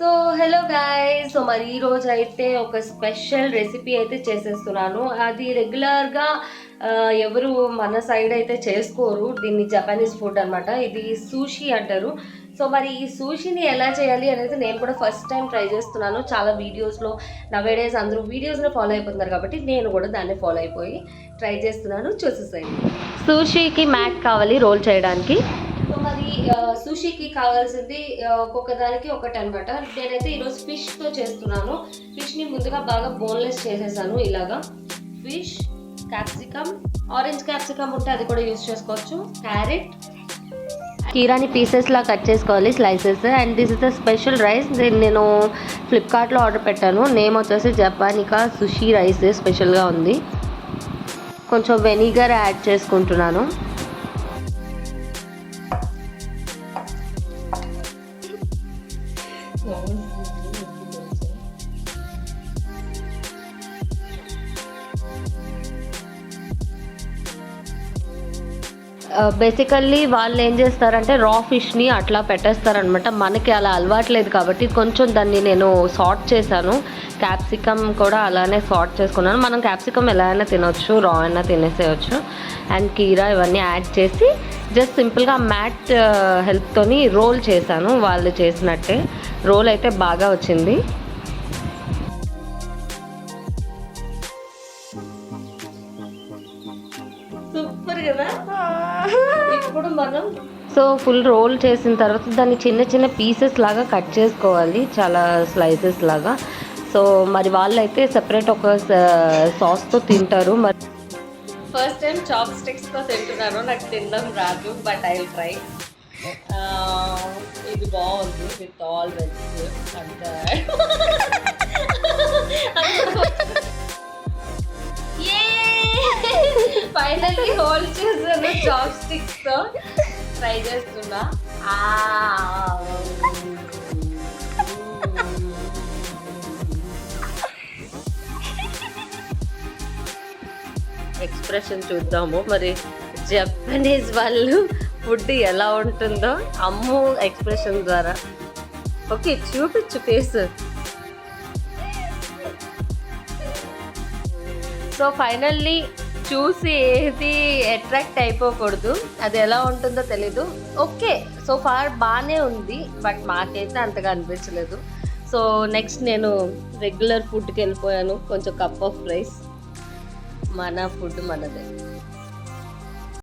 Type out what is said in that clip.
So hello guys. So మరి ఈ రోజు అయితే ఒక స్పెషల్ రెసిపీ అయితే చేసేస్తున్నాను. అది రెగ్యులర్గా ఎవరు మన సైడ్ అయితే చేసుకోరు. దీన్ని జపానీస్ ఫుడ్ అనమాట. ఇది సూషి అంటారు. సో మరి ఈ సూషిని ఎలా చేయాలి అనేది నేను కూడా ఫస్ట్ టైం ట్రై చేస్తున్నాను. చాలా వీడియోస్లో నవేడేస్ అందరూ వీడియోస్లో ఫాలో అయిపోతున్నారు కాబట్టి నేను కూడా దాన్ని ఫాలో అయిపోయి ట్రై చేస్తున్నాను. చూసేసేయండి. సూషికి మ్యాట్ కావాలి రోల్ చేయడానికి. సో మరి సూషీకి కావాల్సింది ఒక్కొక్క దానికి ఒకటి అనమాట. నేనైతే ఈరోజు ఫిష్తో చేస్తున్నాను. ఫిష్ని ముందుగా బాగా బోన్లెస్ చేసేసాను. ఇలాగా ఫిష్, క్యాప్సికమ్, ఆరెంజ్ క్యాప్సికమ్ ఉంటే అది కూడా యూజ్ చేసుకోవచ్చు, క్యారెట్, కీరాని పీసెస్లా కట్ చేసుకోవాలి slices. And this is the special rice. దీన్ని నేను ఫ్లిప్కార్ట్లో ఆర్డర్ పెట్టాను. నేమ్ వచ్చేసి జపానికా సుషి రైస్ స్పెషల్గా ఉంది. కొంచెం వెనిగర్ యాడ్ చేసుకుంటున్నాను. బేసికల్లీ వాళ్ళు ఏం చేస్తారంటే రా ఫిష్ని అట్లా పెట్టేస్తారనమాట. మనకి అలా అలవాట్లేదు కాబట్టి కొంచెం దాన్ని నేను సార్ట్ చేశాను. క్యాప్సికమ్ కూడా అలానే సార్ట్ చేసుకున్నాను. మనం క్యాప్సికమ్ ఎలా అయినా తినొచ్చు, రా అయినా తినేసేయచ్చు. అండ్ కీరా ఇవన్నీ యాడ్ చేసి జస్ట్ సింపుల్గా మ్యాట్ హెల్ప్తోని రోల్ చేశాను. వాళ్ళు చేసినట్టే రోల్ అయితే బాగా వచ్చింది. సూపర్ కదా. ఇప్పుడు మనం ఫుల్ రోల్ చేసిన తర్వాత దాన్ని చిన్న చిన్న పీసెస్ లాగా కట్ చేసుకోవాలి, చాలా స్లైసెస్ లాగా. సో మరి వాళ్ళైతే సెపరేట్ ఒక సాస్తో తింటారు. మరి ఫస్ట్ టైం చాప్ స్టిక్స్తో తింటున్నాను. నాకు తినడం రాదు, బట్ ఐ విల్ ట్రై. ఇది బాగుంది విత్ ఆల్ వెజ్ అంటే ఫైనల్లీ హోల్డ్ చేశాను. చాప్ స్టిక్స్తో ట్రై చేస్తున్నా. ఎక్స్ప్రెషన్ చూద్దాము మరి జపనీస్ వాళ్ళు ఫుడ్ ఎలా ఉంటుందో అమ్ము ఎక్స్ప్రెషన్ ద్వారా. ఓకే, చూపించు ఫేస్. సో ఫైనల్లీ చూసి ఏది అట్రాక్ట్ అయిపోకూడదు, అది ఎలా ఉంటుందో తెలీదు. ఓకే, సో ఫార్ బాగానే ఉంది, బట్ మాకైతే అంతగా అనిపించలేదు. సో నెక్స్ట్ నేను రెగ్యులర్ ఫుడ్కి వెళ్ళిపోయాను. కొంచెం కప్ ఆఫ్ రైస్. మన ఫుడ్ మనదే.